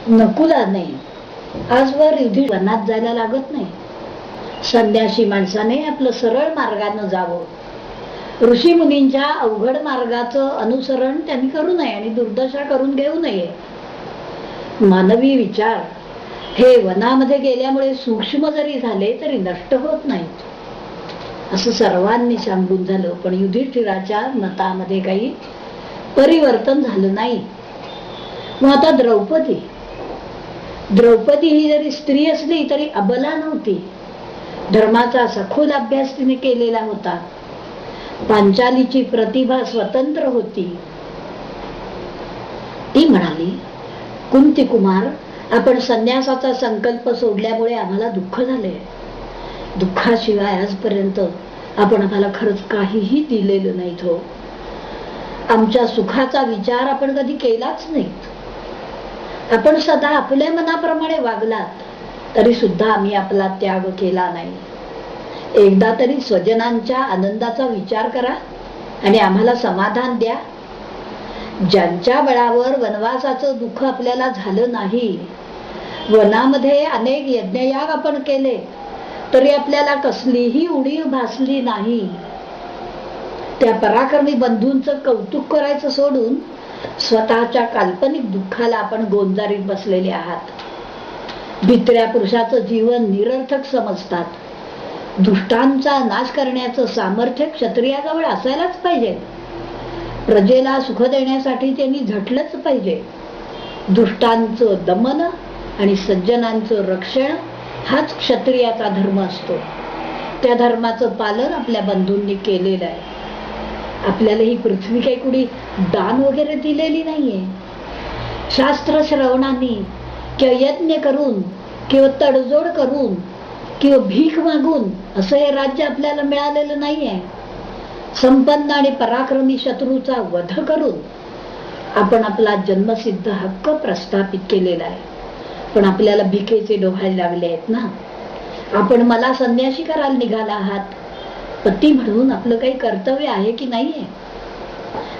नकुलाने आजवर वनात जायला लागत नाही. संन्यासी माणसाने आपलं सरळ मार्गानं जावं. ऋषी मुनींच्या अवघड मार्गाचं अनुसरण त्यांनी करू नये आणि दुर्दशा करून घेऊ नये. मानवी विचार हे वनामध्ये गेल्यामुळे सूक्ष्म जरी झाले तरी नष्ट होत नाहीत असं सर्वांनी सांगून झालं. पण युधिष्ठिराच्या मतामध्ये काही परिवर्तन झालं नाही. मग आता द्रौपदी ही जरी स्त्री असली तरी अबला नव्हती. धर्माचा सखोल अभ्यास तिने केलेला होता. पांचालीची प्रतिभा स्वतंत्र होती. ती म्हणाली, कुंती कुमार, आपण संन्यासाचा संकल्प सोडल्यामुळे आम्हाला दुःख झाले. दुःखाशिवाय आजपर्यंत आपण आम्हाला खरंच काहीही दिलेलं नाही. हो, आमच्या सुखाचा विचार आपण कधी केलाच नाही. आपण सदा आपल्या मनाप्रमाणे वागलात तरी सुद्धा आम्ही आपला त्याग केला नाही. एकदा तरी स्वजनांच्या आनंदाचा विचार करा आणि आम्हाला समाधान द्या. ज्यांच्या बळावर वनवासाचं दुःख आपल्याला झालं नाही, वनामध्ये अनेक यज्ञयाग आपण केले तरी आपल्याला कसलीही उणीव भासली नाही. त्या पराक्रमी बंधूंचं कौतुक करायचं सोडून स्वतःच्या काल्पनिक दुःखाला आपण गोंजारीत बसलेले आहात. भित्र्या पुरुषाचं जीवन निरर्थक समजतात. दुष्टांचा नाश करण्याचं सामर्थ्य क्षत्रियाजवळ असायलाच पाहिजे. प्रजेला सुख देण्यासाठी त्यांनी झटलंच पाहिजे. दुष्टांचं दमन आणि सज्जनांचं रक्षण हाच क्षत्रियाचा धर्म असतो. त्या धर्माचं पालन आपल्या बंधूंनी केलेलं आहे. आपल्याला ही पृथ्वी काही कुणी दान वगैरे दिलेली नाहीये. शास्त्र श्रवणांनी किंवा यज्ञ करून किंवा तडजोड करून किंवा भीक मागून असं हे राज्य आपल्याला मिळालेलं नाहीये. संपन्न आणि पराक्रमी शत्रूचा वध करून आपण आपला जन्मसिद्ध हक्क प्रस्थापित केलेला आहे. पण आपल्याला भिकेचे डोहाळे लागले आहेत ना. आपण मला संन्यासी करायला निघाला आहात. पती म्हणून आपलं काही कर्तव्य आहे की नाहीये?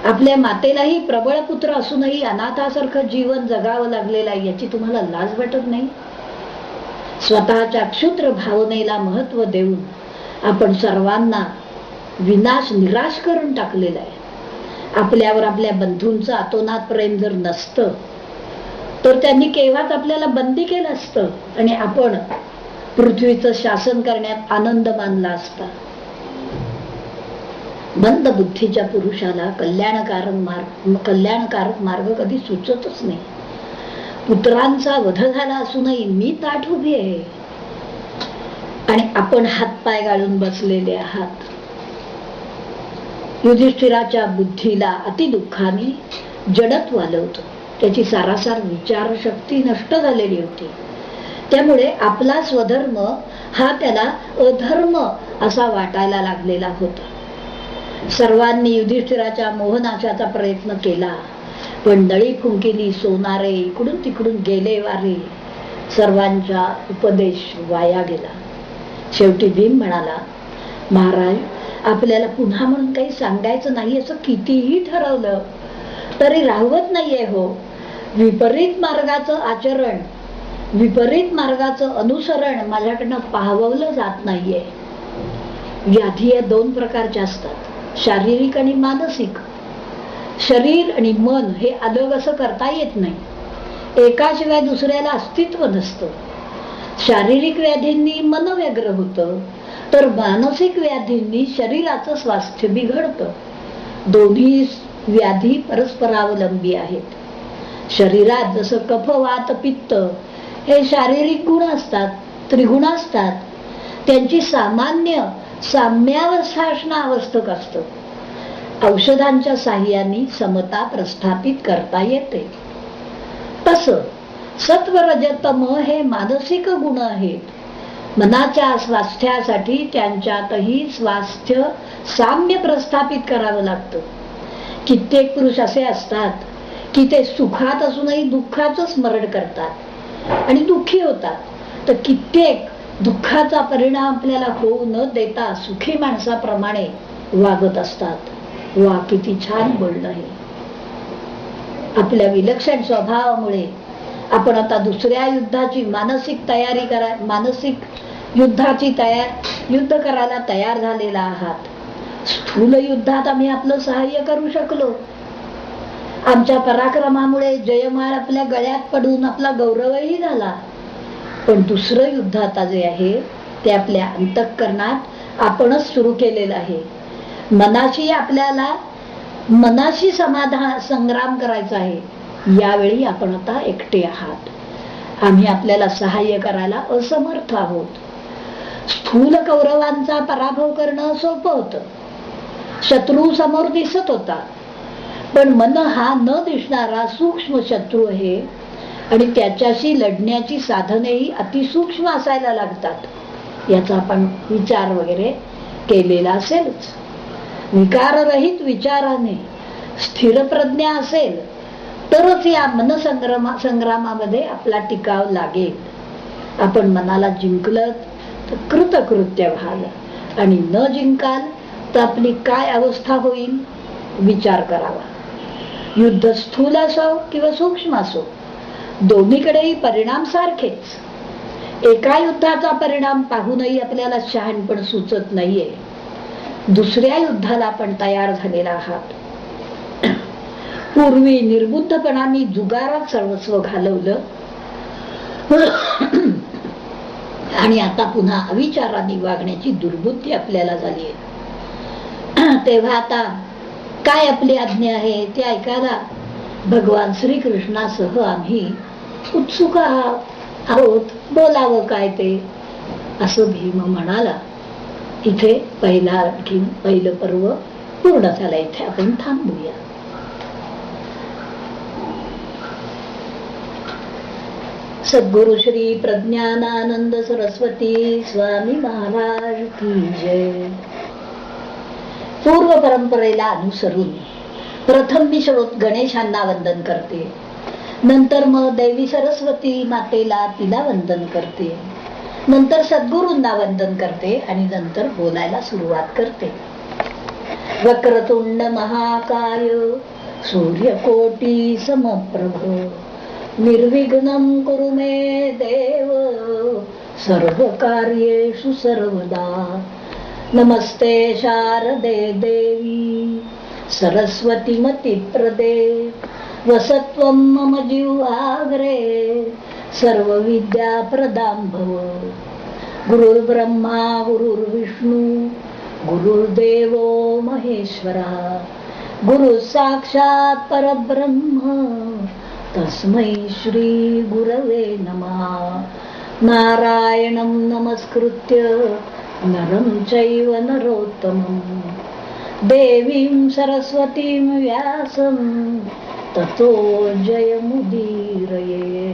आपल्या मातेलाही प्रबळ पुत्र असूनही अनाथासारखं जीवन जगावं लागलेलं आहे, याची तुम्हाला लाज वाटत नाही? स्वतःच्या क्षुद्र भावनेला महत्व देऊन आपण सर्वांना विनाश निराश करून टाकलेला आहे. आपल्यावर आपल्या बंधूंचं अतोनात प्रेम जर नसतं तर त्यांनी केव्हाच आपल्याला बंदी केलं असतं आणि आपण पृथ्वीचं शासन करण्यात आनंद मानला असता. मंद बुद्धीच्या पुरुषाला कल्याणकारक मार्ग कधी सुचतच नाही. पुत्रांचा वध झाला असूनही मी ताठ उभी आहे आणि आपण हातपाय गाळून बसलेले आहात. युधिष्ठिराच्या बुद्धीला अतिदुःखाने जडत्व आलं होतं. त्याची सारासार विचारशक्ती नष्ट झालेली होती. त्यामुळे आपला स्वधर्म हा त्याला अधर्म असा वाटायला लागलेला होता. सर्वांनी युधिष्ठिराच्या मोहनाशाचा प्रयत्न केला, पण नळी फुंकिली सोनारे इकडून तिकडून गेले वारे. सर्वांचा उपदेश वाया गेला. शेवटी भीम म्हणाला, महाराज, आपल्याला पुन्हा म्हणून काही सांगायचं नाही असं कितीही ठरवलं तरी राहवत नाहीये. हो, विपरीत मार्गाचं आचरण, विपरीत मार्गाचं अनुसरण माझ्याकडनं पाहवलं जात नाहीये. व्याधी या दोन प्रकारच्या असतात, शारीरिक आणि मानसिक. शरीर आणि मन हे अलग असं करता येत नाही. एकाशिवाय दुसऱ्याला अस्तित्व नसतं. शारीरिक व्याधींनी मन व्यग्र होतं तर मानसिक व्याधींनी शरीराचं स्वास्थ्य बिघडतं. दोन्ही व्याधी परस्परावलंबी आहेत. शरीरात जसं कफ वात पित्त हे शारीरिक गुण असतात, त्रिगुण असतात, त्यांची सामान्य साम्यावस्था असणं आवश्यक असतं. औषधांच्या साह्याने समता प्रस्थापित करता येते. तसं सत्व रजतम हे मानसिक गुण आहेत. मनाच्या स्वास्थ्यासाठी त्यांच्यातही स्वास्थ्य साम्य प्रस्थापित करावं लागतं. कित्येक पुरुष असे असतात की ते सुखात असूनही दुःखाचं स्मरण करतात आणि दुःखी होतात, तर कित्येक दुःखाचा परिणाम आपल्याला होऊ न देता सुखी माणसाप्रमाणे वागत असतात. वा, किती छान बोलणं आहे. आपल्या विलक्षण स्वभावामुळे आपण आता दुसऱ्या युद्धाची मानसिक तयारी मानसिक युद्धाची युद्ध करायला तयार झालेला आहात. स्थूल युद्धात आम्ही आपलं सहाय्य करू शकलो. आमच्या पराक्रमामुळे जयमाळ आपल्या गळ्यात पडून आपला गौरवही झाला. पण दुसरं युद्ध आता जे आहे ते आपल्या अंतःकरणात आपणच सुरू केलेलं आहे. आपल्याला मनाशी संग्राम करायचा आहे. यावेळी आपण आता एकटे आहात. आम्ही आपल्याला सहाय्य करायला असमर्थ आहोत. स्थूल कौरवांचा पराभव करणं सोपं होतं. शत्रू समोर दिसत होता, पण मन हा न दिसणारा सूक्ष्म शत्रू आहे आणि त्याच्याशी लढण्याची साधनेही अतिसूक्ष्म असायला लागतात. याचा आपण विचार वगैरे केलेला असेलच. विकाररहित विचाराने स्थिर प्रज्ञा असेल तरच या संग्रामामध्ये आपला टिकाव लागेल. आपण मनाला जिंकलं तर कृतकृत्य व्हाल आणि न जिंकाल तर आपली काय अवस्था होईल विचार करावा. युद्ध स्थूल असो किंवा सूक्ष्म असो, दोन्हीकडेही परिणाम सारखेच. एका युद्धाचा परिणाम पाहूनही आपल्याला शहाणपण सुचत नाहीये. दुसऱ्या युद्धाला आपण तयार झालेला आहात. पूर्वी निर्बुद्धपणाने जुगारात सर्वस्व घालवलं आणि आता पुन्हा अविचाराने वागण्याची दुर्बुद्धी आपल्याला झाली आहे. तेव्हा आता काय आपली आज्ञा आहे ते ऐकायला भगवान श्रीकृष्णासह आम्ही उत्सुक आहोत. बोलावं काय ते असं भीम म्हणाला. इथे पहिलं पर्व पूर्ण झालं. इथे आपण थांबूया. सद्गुरु श्री प्रज्ञानानंद सरस्वती स्वामी महाराज की जय. पूर्व परंपरेला अनुसरून प्रथम मी गणेशांना वंदन करते, नंतर मग देवी सरस्वती मातेला तिला वंदन करते, नंतर सद्गुरूंना वंदन करते आणि नंतर बोलायला सुरुवात करते. वक्रतुंड महाकाय सूर्यकोटी समप्रभ निर्विघ्नं कुरु मे देव सर्वकार्येषु सर्वदा. नमस्ते शारदे देवी सरस्वती मतिप्रदे वसत्वं मम जिह्वाग्रे सर्वविद्याप्रदां भव. गुरुर्ब्रह्मा गुरुर्विष्णू गुरुर्देवो महेश्वरः गुरु साक्षात् परब्रह्म तस्मै श्री गुरवे नमः. नारायणं नमस्कृत्य नरं चैव नरोत्तमं देवीं सरस्वतीं व्यासं ततो जयमुदीरये.